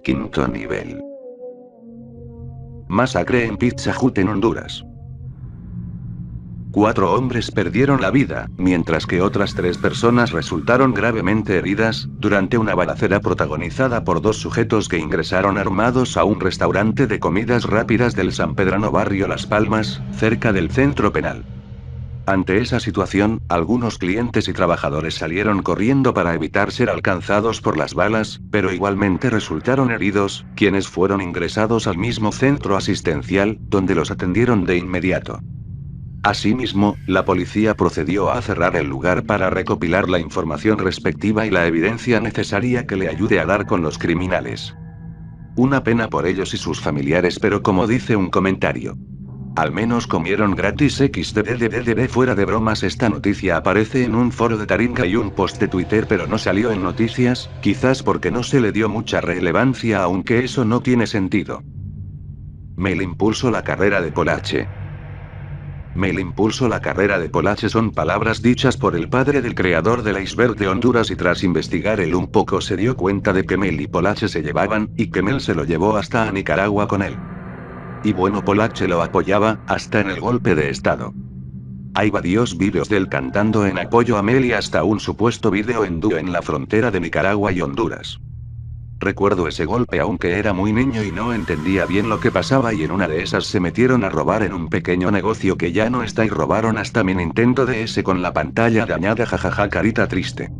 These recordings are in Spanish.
Quinto nivel. Masacre en Pizza Hut en Honduras. 4 hombres perdieron la vida, mientras que otras 3 personas resultaron gravemente heridas, durante una balacera protagonizada por 2 sujetos que ingresaron armados a un restaurante de comidas rápidas del San Pedrano barrio Las Palmas, cerca del centro penal. Ante esa situación, algunos clientes y trabajadores salieron corriendo para evitar ser alcanzados por las balas, pero igualmente resultaron heridos, quienes fueron ingresados al mismo centro asistencial, donde los atendieron de inmediato. Asimismo, la policía procedió a cerrar el lugar para recopilar la información respectiva y la evidencia necesaria que le ayude a dar con los criminales. Una pena por ellos y sus familiares, pero como dice un comentario, al menos comieron gratis xddddd. Fuera de bromas, esta noticia aparece en un foro de Taringa y un post de Twitter, pero no salió en noticias, quizás porque no se le dio mucha relevancia, aunque eso no tiene sentido. Mail impulso la carrera de Polache. Mail impulso la carrera de Polache son palabras dichas por el padre del creador del iceberg de Honduras, y tras investigar él un poco se dio cuenta de que Mail y Polache se llevaban, y que Mail se lo llevó hasta a Nicaragua con él. Y bueno, Polache lo apoyaba, hasta en el golpe de estado. Hay varios vídeos de él cantando en apoyo a Mel y hasta un supuesto vídeo en dúo en la frontera de Nicaragua y Honduras. Recuerdo ese golpe aunque era muy niño y no entendía bien lo que pasaba, y en una de esas se metieron a robar en un pequeño negocio que ya no está y robaron hasta mi Nintendo DS con la pantalla dañada, jajaja, carita triste.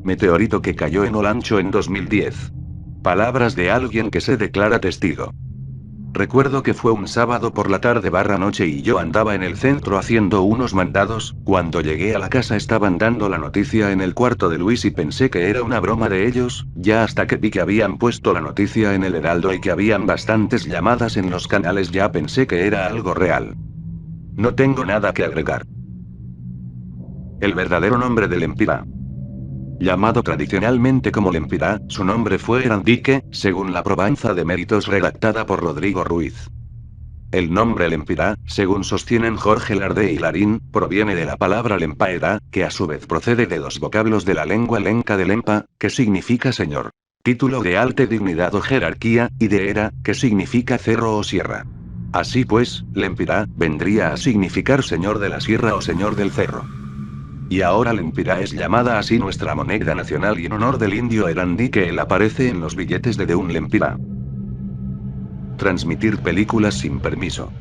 Meteorito que cayó en Olancho en 2010. Palabras de alguien que se declara testigo. Recuerdo que fue un sábado por la tarde/noche y yo andaba en el centro haciendo unos mandados. Cuando llegué a la casa estaban dando la noticia en el cuarto de Luis y pensé que era una broma de ellos, ya hasta que vi que habían puesto la noticia en el Heraldo y que habían bastantes llamadas en los canales, ya pensé que era algo real. No tengo nada que agregar. El verdadero nombre del Lempira. Llamado tradicionalmente como Lempira, su nombre fue Erandique, según la probanza de méritos redactada por Rodrigo Ruiz. El nombre Lempira, según sostienen Jorge Larde y Larín, proviene de la palabra Lempaera, que a su vez procede de 2 vocablos de la lengua lenca de Lempa, que significa señor, título de alta dignidad o jerarquía, y de era, que significa cerro o sierra. Así pues, Lempira vendría a significar señor de la sierra o señor del cerro. Y ahora Lempira es llamada así nuestra moneda nacional y en honor del indio Erandí, que él aparece en los billetes de un Lempira. Transmitir películas sin permiso.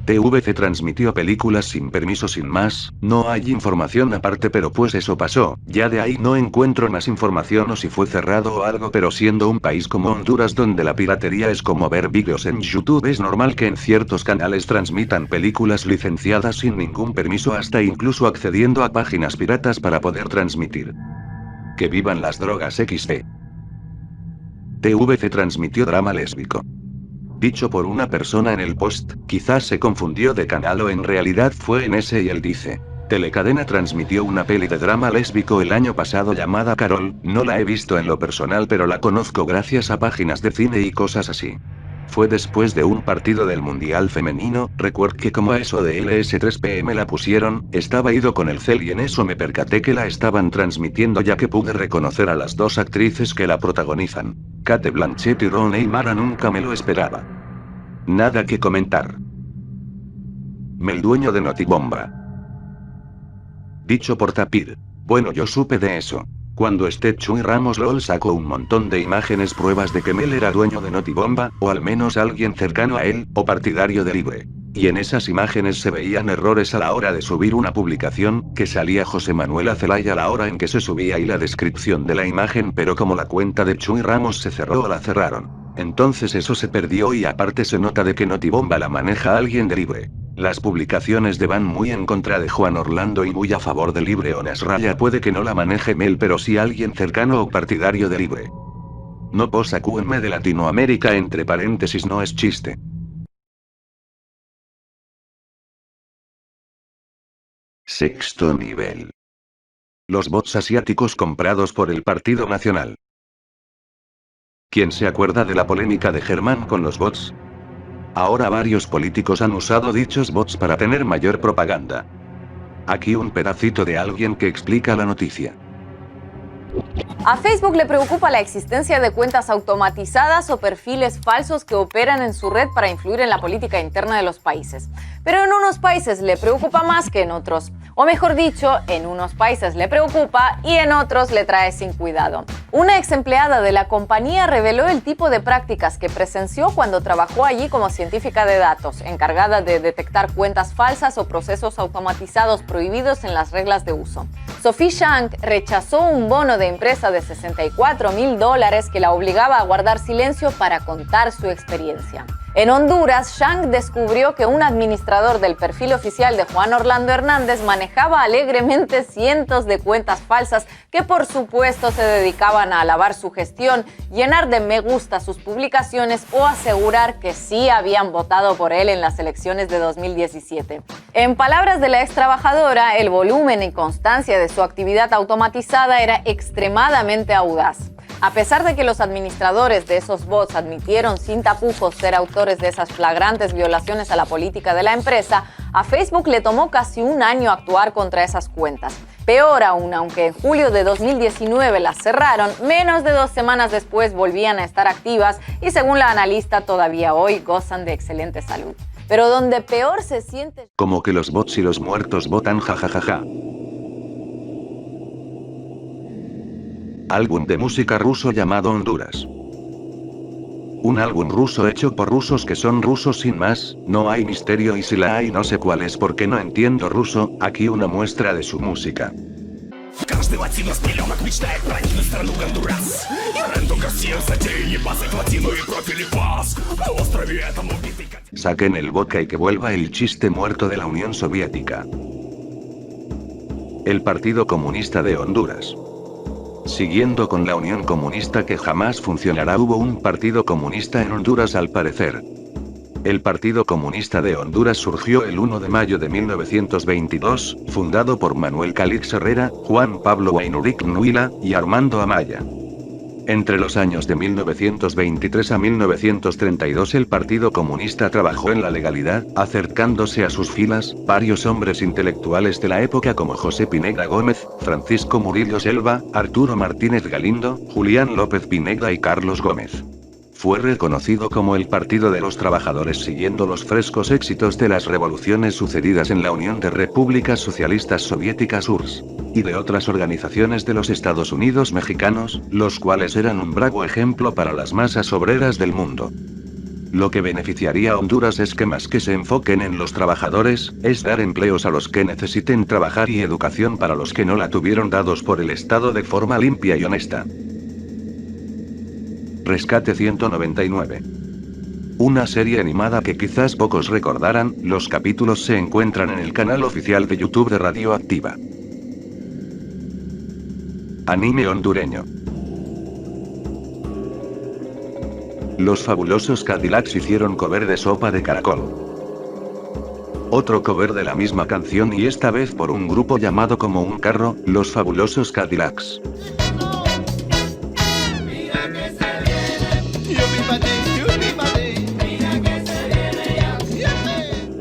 TVC transmitió películas sin permiso sin más, no hay información aparte, pero pues eso pasó, ya de ahí no encuentro más información o si fue cerrado o algo, pero siendo un país como Honduras donde la piratería es como ver vídeos en YouTube, es normal que en ciertos canales transmitan películas licenciadas sin ningún permiso, hasta incluso accediendo a páginas piratas para poder transmitir. Que vivan las drogas XD. TVC transmitió drama lésbico. Dicho por una persona en el post, quizás se confundió de canal o en realidad fue en ese, y él dice: Telecadena transmitió una peli de drama lésbico el año pasado llamada Carol, no la he visto en lo personal pero la conozco gracias a páginas de cine y cosas así. Fue después de un partido del Mundial Femenino, recuerdo que como a eso de LS3 PM la pusieron, estaba ido con el cel y en eso me percaté que la estaban transmitiendo, ya que pude reconocer a las 2 actrices que la protagonizan. Cate Blanchett y Rooney Mara, nunca me lo esperaba. Nada que comentar. Mel, dueño de Notibomba. Dicho por Tapir. Bueno, yo supe de eso. Cuando Chuy Ramos LOL sacó un montón de imágenes, pruebas de que Mel era dueño de Notibomba, o al menos alguien cercano a él, o partidario de Libre. Y en esas imágenes se veían errores a la hora de subir una publicación, que salía José Manuel Azelaya a la hora en que se subía y la descripción de la imagen, pero como la cuenta de Chuy Ramos se cerró o la cerraron, entonces eso se perdió, y aparte se nota de que Notibomba la maneja alguien de Libre. Las publicaciones de van muy en contra de Juan Orlando y muy a favor de Libre o Nasralla. Puede que no la maneje Mel, pero sí alguien cercano o partidario de Libre. No posa QM de Latinoamérica, entre paréntesis, no es chiste. Sexto nivel. Los bots asiáticos comprados por el Partido Nacional. ¿Quién se acuerda de la polémica de Germán con los bots? Ahora varios políticos han usado dichos bots para tener mayor propaganda. Aquí un pedacito de alguien que explica la noticia. A Facebook le preocupa la existencia de cuentas automatizadas o perfiles falsos que operan en su red para influir en la política interna de los países. Pero en unos países le preocupa más que en otros. O mejor dicho, en unos países le preocupa y en otros le trae sin cuidado. Una ex empleada de la compañía reveló el tipo de prácticas que presenció cuando trabajó allí como científica de datos, encargada de detectar cuentas falsas o procesos automatizados prohibidos en las reglas de uso. Sophie Shank rechazó un bono de empresa de $64,000 que la obligaba a guardar silencio para contar su experiencia. En Honduras, Shank descubrió que un administrador del perfil oficial de Juan Orlando Hernández manejaba alegremente cientos de cuentas falsas que por supuesto se dedicaban a alabar su gestión, llenar de me gusta sus publicaciones o asegurar que sí habían votado por él en las elecciones de 2017. En palabras de la ex trabajadora, el volumen y constancia de su actividad automatizada era extremadamente audaz. A pesar de que los administradores de esos bots admitieron sin tapujos ser autores de esas flagrantes violaciones a la política de la empresa, a Facebook le tomó casi un año actuar contra esas cuentas. Peor aún, aunque en julio de 2019 las cerraron, menos de 2 semanas después volvían a estar activas y según la analista todavía hoy gozan de excelente salud. Pero donde peor se siente... Como que los bots y los muertos votan jajajaja. Álbum de música ruso llamado Honduras. Un álbum ruso hecho por rusos que son rusos sin más, no hay misterio y si la hay no sé cuál es porque no entiendo ruso, aquí una muestra de su música. Saquen el vodka y que vuelva el chiste muerto de la Unión Soviética. El Partido Comunista de Honduras. Siguiendo con la Unión Comunista que jamás funcionará, hubo un Partido Comunista en Honduras al parecer. El Partido Comunista de Honduras surgió el 1 de mayo de 1922, fundado por Manuel Calix Herrera, Juan Pablo Weinrich Nuila y Armando Amaya. Entre los años de 1923 a 1932 el Partido Comunista trabajó en la legalidad, acercándose a sus filas varios hombres intelectuales de la época como José Pineda Gómez, Francisco Murillo Selva, Arturo Martínez Galindo, Julián López Pineda y Carlos Gómez. Fue reconocido como el Partido de los Trabajadores siguiendo los frescos éxitos de las revoluciones sucedidas en la Unión de Repúblicas Socialistas Soviéticas URSS y de otras organizaciones de los Estados Unidos mexicanos, los cuales eran un bravo ejemplo para las masas obreras del mundo. Lo que beneficiaría a Honduras es que más que se enfoquen en los trabajadores, es dar empleos a los que necesiten trabajar y educación para los que no la tuvieron dados por el Estado de forma limpia y honesta. Rescate 199. Una serie animada que quizás pocos recordarán, los capítulos se encuentran en el canal oficial de YouTube de Radioactiva. Anime hondureño. Los fabulosos Cadillacs hicieron cover de Sopa de Caracol. Otro cover de la misma canción y esta vez por un grupo llamado como un carro, Los Fabulosos Cadillacs.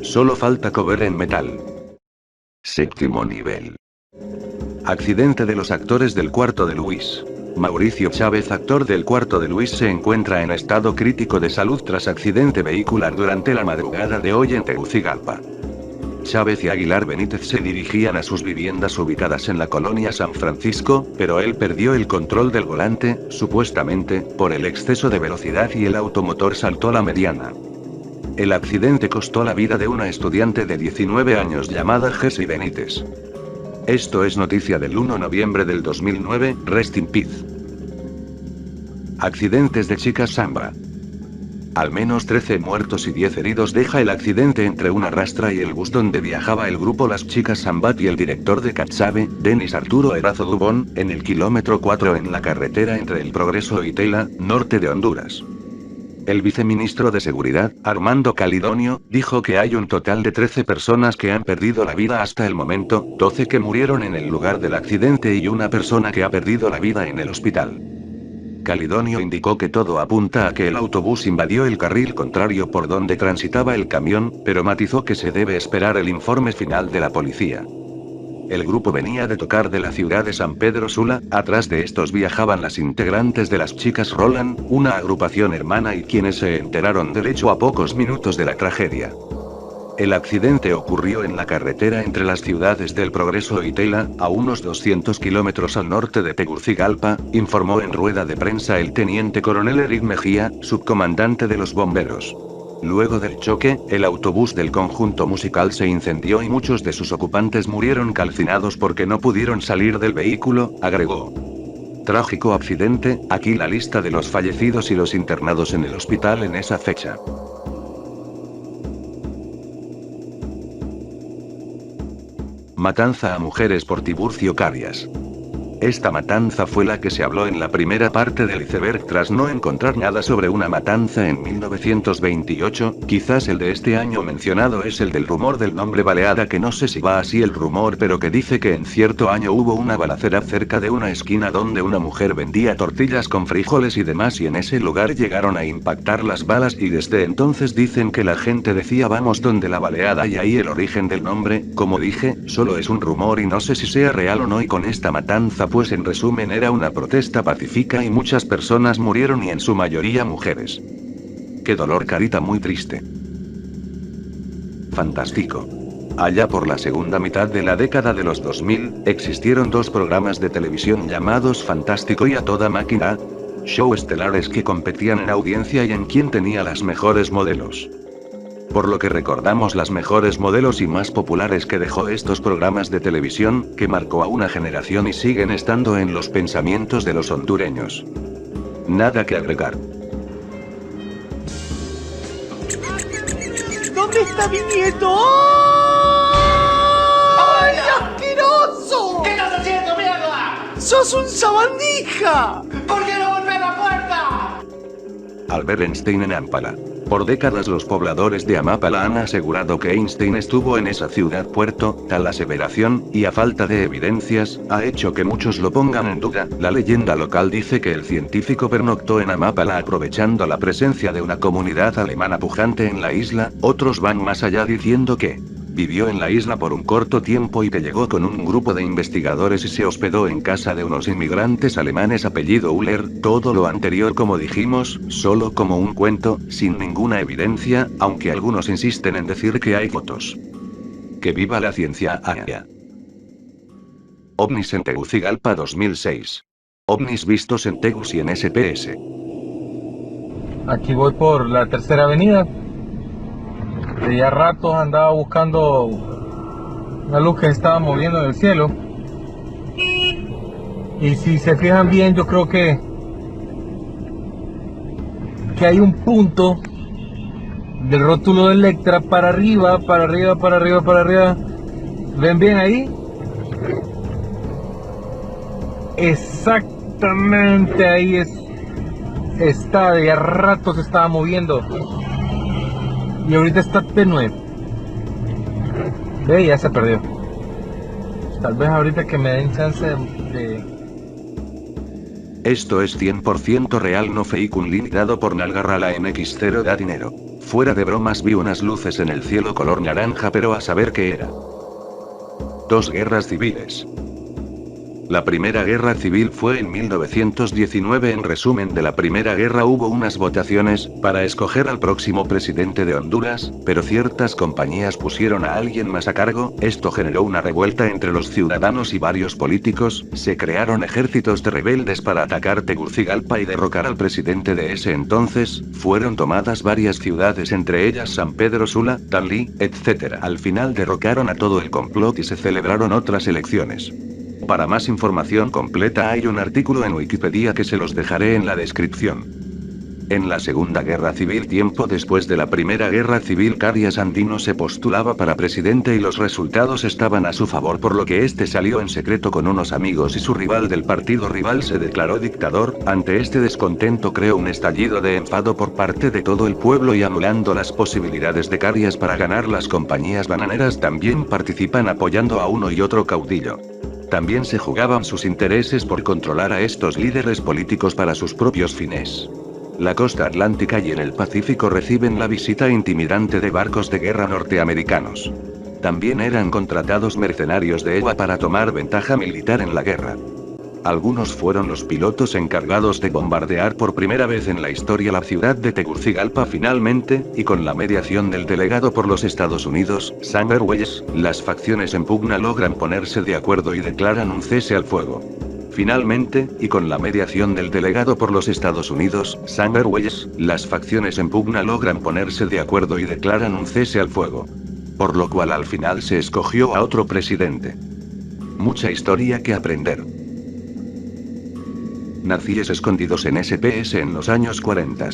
Solo falta cover en metal. Séptimo nivel. Accidente de los actores del Cuarto de Luis. Mauricio Chávez, actor del Cuarto de Luis, se encuentra en estado crítico de salud tras accidente vehicular durante la madrugada de hoy en Tegucigalpa. Chávez y Aguilar Benítez se dirigían a sus viviendas ubicadas en la colonia San Francisco, pero él perdió el control del volante, supuestamente, por el exceso de velocidad y el automotor saltó la mediana. El accidente costó la vida de una estudiante de 19 años llamada Jessie Benítez. Esto es noticia del 1 de noviembre del 2009, rest in peace. Accidentes de chicas samba. Al menos 13 muertos y 10 heridos deja el accidente entre una rastra y el bus donde viajaba el grupo Las Chicas Sambat y el director de Catsabe, Denis Arturo Erazo Dubón, en el kilómetro 4 en la carretera entre El Progreso y Tela, norte de Honduras. El viceministro de Seguridad, Armando Calidonio, dijo que hay un total de 13 personas que han perdido la vida hasta el momento, 12 que murieron en el lugar del accidente y una persona que ha perdido la vida en el hospital. Calidonio indicó que todo apunta a que el autobús invadió el carril contrario por donde transitaba el camión, pero matizó que se debe esperar el informe final de la policía. El grupo venía de tocar de la ciudad de San Pedro Sula, atrás de estos viajaban las integrantes de las Chicas Roland, una agrupación hermana y quienes se enteraron del hecho a pocos minutos de la tragedia. El accidente ocurrió en la carretera entre las ciudades del Progreso y Tela, a unos 200 kilómetros al norte de Tegucigalpa, informó en rueda de prensa el teniente coronel Eric Mejía, subcomandante de los bomberos. Luego del choque, el autobús del conjunto musical se incendió y muchos de sus ocupantes murieron calcinados porque no pudieron salir del vehículo, agregó. Trágico accidente, aquí la lista de los fallecidos y los internados en el hospital en esa fecha. Matanza a mujeres por Tiburcio Carías. Esta matanza fue la que se habló en la primera parte del iceberg tras no encontrar nada sobre una matanza en 1928, quizás el de este año mencionado es el del rumor del nombre Baleada, que no sé si va así el rumor, pero que dice que en cierto año hubo una balacera cerca de una esquina donde una mujer vendía tortillas con frijoles y demás y en ese lugar llegaron a impactar las balas y desde entonces dicen que la gente decía vamos donde la Baleada y ahí el origen del nombre, como dije, solo es un rumor y no sé si sea real o no y con esta matanza pues en resumen era una protesta pacífica y muchas personas murieron y en su mayoría mujeres. Qué dolor, carita, muy triste. Fantástico. Allá por la segunda mitad de la década de los 2000, existieron dos programas de televisión llamados Fantástico y A Toda Máquina, show estelares que competían en audiencia y en quién tenía las mejores modelos. Por lo que recordamos las mejores modelos y más populares que dejó estos programas de televisión, que marcó a una generación y siguen estando en los pensamientos de los hondureños. Nada que agregar. ¿Dónde está mi nieto? ¡Ay, asqueroso! ¿Qué estás haciendo, mierda? ¡Sos un sabandija! ¿Por qué no golpeas la puerta? Albert Einstein en Ampala. Por décadas los pobladores de Amapala han asegurado que Einstein estuvo en esa ciudad-puerto, tal aseveración, y a falta de evidencias, ha hecho que muchos lo pongan en duda. La leyenda local dice que el científico pernoctó en Amapala aprovechando la presencia de una comunidad alemana pujante en la isla, otros van más allá diciendo que vivió en la isla por un corto tiempo y que llegó con un grupo de investigadores y se hospedó en casa de unos inmigrantes alemanes apellido Uller, todo lo anterior como dijimos, solo como un cuento, sin ninguna evidencia, aunque algunos insisten en decir que hay fotos. ¡Que viva la ciencia! OVNIs en Tegucigalpa 2006. OVNIs vistos en Tegus y en SPS. Aquí voy por la Tercera Avenida. De ya ratos andaba buscando una luz que se estaba moviendo en el cielo. Y si se fijan bien, yo creo que hay un punto del rótulo de Electra para arriba, para arriba, para arriba, para arriba. ¿Ven bien ahí? Exactamente ahí está, de ya rato se estaba moviendo. Y ahorita está tenue. Ve, ya se perdió. Tal vez ahorita que me den chance de... Esto es 100% real, no fake, un link dado por Nalgarrala MX0 da dinero. Fuera de bromas, vi unas luces en el cielo color naranja, pero a saber qué era. Dos guerras civiles. La Primera Guerra Civil fue en 1919. En resumen de la Primera Guerra hubo unas votaciones para escoger al próximo presidente de Honduras, pero ciertas compañías pusieron a alguien más a cargo. Esto generó una revuelta entre los ciudadanos y varios políticos. Se crearon ejércitos de rebeldes para atacar Tegucigalpa y derrocar al presidente de ese entonces. Fueron tomadas varias ciudades, entre ellas San Pedro Sula, Danlí, etc. Al final derrocaron a todo el complot y se celebraron otras elecciones. Para más información completa hay un artículo en Wikipedia que se los dejaré en la descripción. En la Segunda Guerra Civil, tiempo después de la Primera Guerra Civil, Carías Andino se postulaba para presidente y los resultados estaban a su favor, por lo que este salió en secreto con unos amigos y su rival del partido rival se declaró dictador. Ante este descontento creó un estallido de enfado por parte de todo el pueblo y anulando las posibilidades de Carías para ganar, las compañías bananeras también participan apoyando a uno y otro caudillo. También se jugaban sus intereses por controlar a estos líderes políticos para sus propios fines. La costa atlántica y en el Pacífico reciben la visita intimidante de barcos de guerra norteamericanos. También eran contratados mercenarios de EWA para tomar ventaja militar en la guerra. Algunos fueron los pilotos encargados de bombardear por primera vez en la historia la ciudad de Tegucigalpa finalmente, y con la mediación del delegado por los Estados Unidos, Summer Welles, las facciones en pugna logran ponerse de acuerdo y declaran un cese al fuego. Finalmente, y con la mediación del delegado por los Estados Unidos, Summer Welles, las facciones en pugna logran ponerse de acuerdo y declaran un cese al fuego. Por lo cual al final se escogió a otro presidente. Mucha historia que aprender. Nazíes escondidos en SPS en los años 40.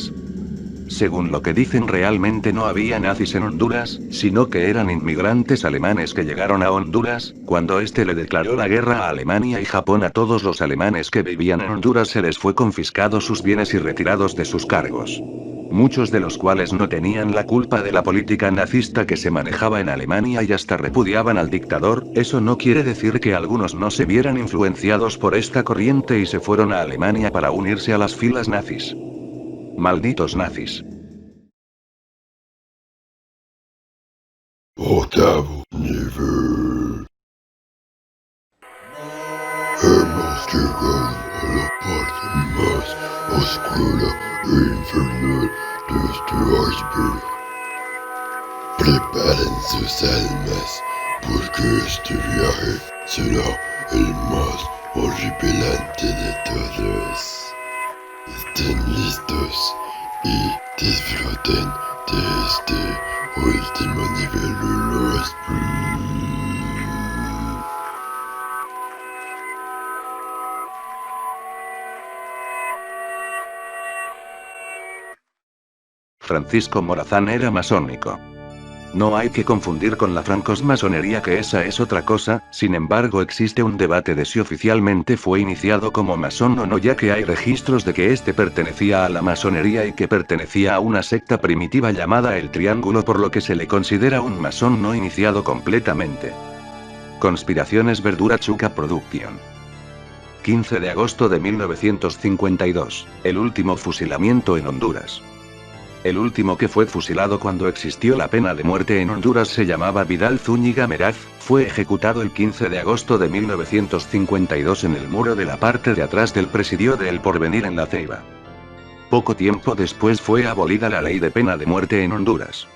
Según lo que dicen, realmente no había nazis en Honduras, sino que eran inmigrantes alemanes que llegaron a Honduras. Cuando este le declaró la guerra a Alemania y Japón, a todos los alemanes que vivían en Honduras se les fue confiscados sus bienes y retirados de sus cargos. Muchos de los cuales no tenían la culpa de la política nazista que se manejaba en Alemania y hasta repudiaban al dictador. Eso no quiere decir que algunos no se vieran influenciados por esta corriente y se fueron a Alemania para unirse a las filas nazis. Malditos nazis. Octavo nivel. Hemos llegado a la parte más oscura e infernal de este iceberg. Preparen sus almas, porque este viaje será el más horripilante de todos. Estén listos y disfruten de este último nivel del iceberg. Francisco Morazán era masónico. No hay que confundir con la francosmasonería, que esa es otra cosa. Sin embargo, existe un debate de si oficialmente fue iniciado como masón o no, ya que hay registros de que este pertenecía a la masonería y que pertenecía a una secta primitiva llamada el Triángulo, por lo que se le considera un masón no iniciado completamente. Conspiraciones Verdura Chuca Production. 15 de agosto de 1952. El último fusilamiento en Honduras. El último que fue fusilado cuando existió la pena de muerte en Honduras se llamaba Vidal Zúñiga Meraz. Fue ejecutado el 15 de agosto de 1952 en el muro de la parte de atrás del presidio de El Porvenir en La Ceiba. Poco tiempo después fue abolida la ley de pena de muerte en Honduras.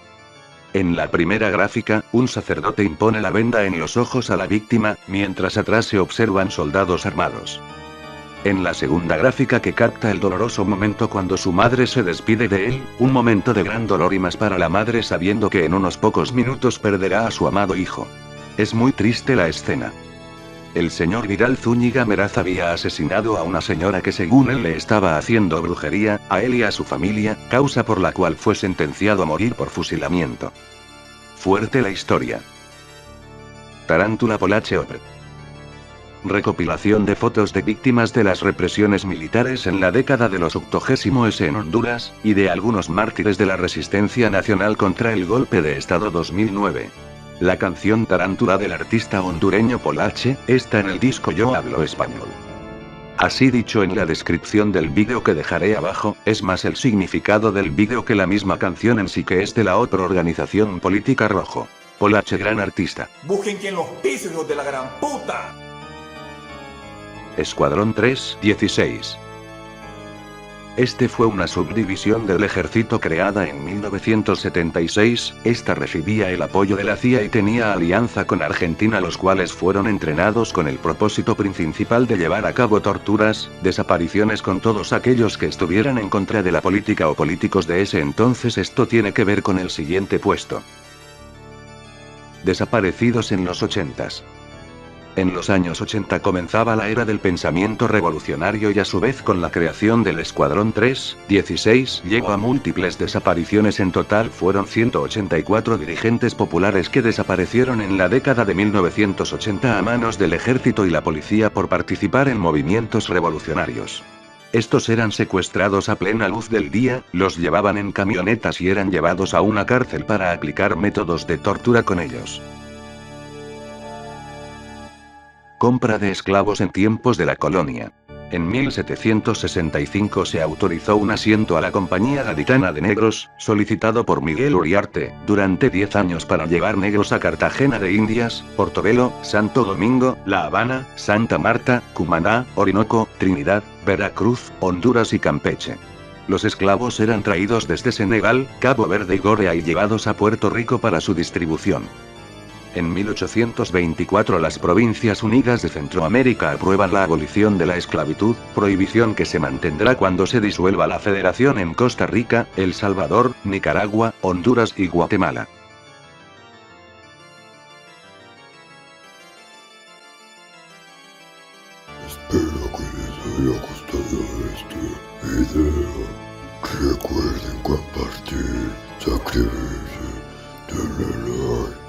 En la primera gráfica, un sacerdote impone la venda en los ojos a la víctima, mientras atrás se observan soldados armados. En la segunda gráfica, que capta el doloroso momento cuando su madre se despide de él, un momento de gran dolor y más para la madre sabiendo que en unos pocos minutos perderá a su amado hijo. Es muy triste la escena. El señor Vidal Zúñiga Meraz había asesinado a una señora que según él le estaba haciendo brujería, a él y a su familia, causa por la cual fue sentenciado a morir por fusilamiento. Fuerte la historia. Tarántula Polache Opre. Recopilación de fotos de víctimas de las represiones militares en la década de los 80s en Honduras, y de algunos mártires de la resistencia nacional contra el golpe de Estado 2009. La canción Tarántula del artista hondureño Polache está en el disco Yo Hablo Español. Así dicho en la descripción del vídeo que dejaré abajo, es más el significado del vídeo que la misma canción en sí, que es de la otra organización política Rojo. Polache, gran artista. Busquen quien los pise, hijos de la gran puta. Escuadrón 3-16. Este fue una subdivisión del ejército creada en 1976, esta recibía el apoyo de la CIA y tenía alianza con Argentina, los cuales fueron entrenados con el propósito principal de llevar a cabo torturas, desapariciones con todos aquellos que estuvieran en contra de la política o políticos de ese entonces. Esto tiene que ver con el siguiente puesto. Desaparecidos en los 80s. En los años 80 comenzaba la era del pensamiento revolucionario y a su vez con la creación del Escuadrón 3-16 llegó a múltiples desapariciones. En total fueron 184 dirigentes populares que desaparecieron en la década de 1980 a manos del ejército y la policía por participar en movimientos revolucionarios. Estos eran secuestrados a plena luz del día, los llevaban en camionetas y eran llevados a una cárcel para aplicar métodos de tortura con ellos. Compra de esclavos en tiempos de la colonia. En 1765 se autorizó un asiento a la Compañía Gaditana de Negros, solicitado por Miguel Uriarte, durante 10 años para llevar negros a Cartagena de Indias, Portobelo, Santo Domingo, La Habana, Santa Marta, Cumaná, Orinoco, Trinidad, Veracruz, Honduras y Campeche. Los esclavos eran traídos desde Senegal, Cabo Verde y Gorea y llevados a Puerto Rico para su distribución. En 1824 las Provincias Unidas de Centroamérica aprueban la abolición de la esclavitud, prohibición que se mantendrá cuando se disuelva la federación en Costa Rica, El Salvador, Nicaragua, Honduras y Guatemala. Espero que les haya gustado este video. Recuerden compartir, suscribirse, denle like,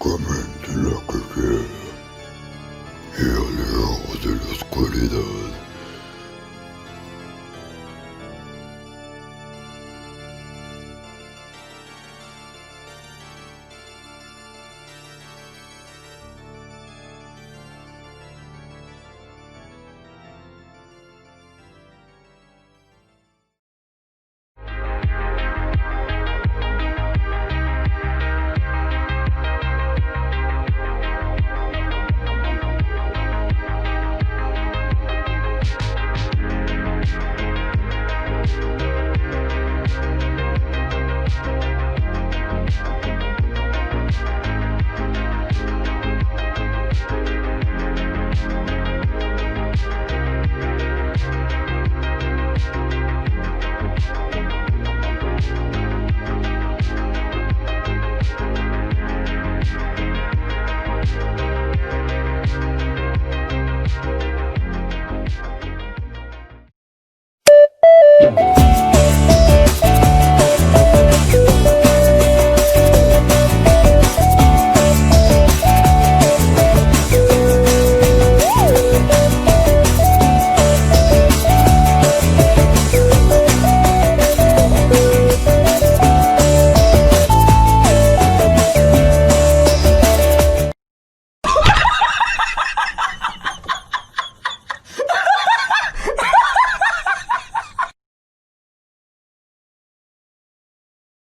comenten lo que quieran. Y alejaos de la oscuridad.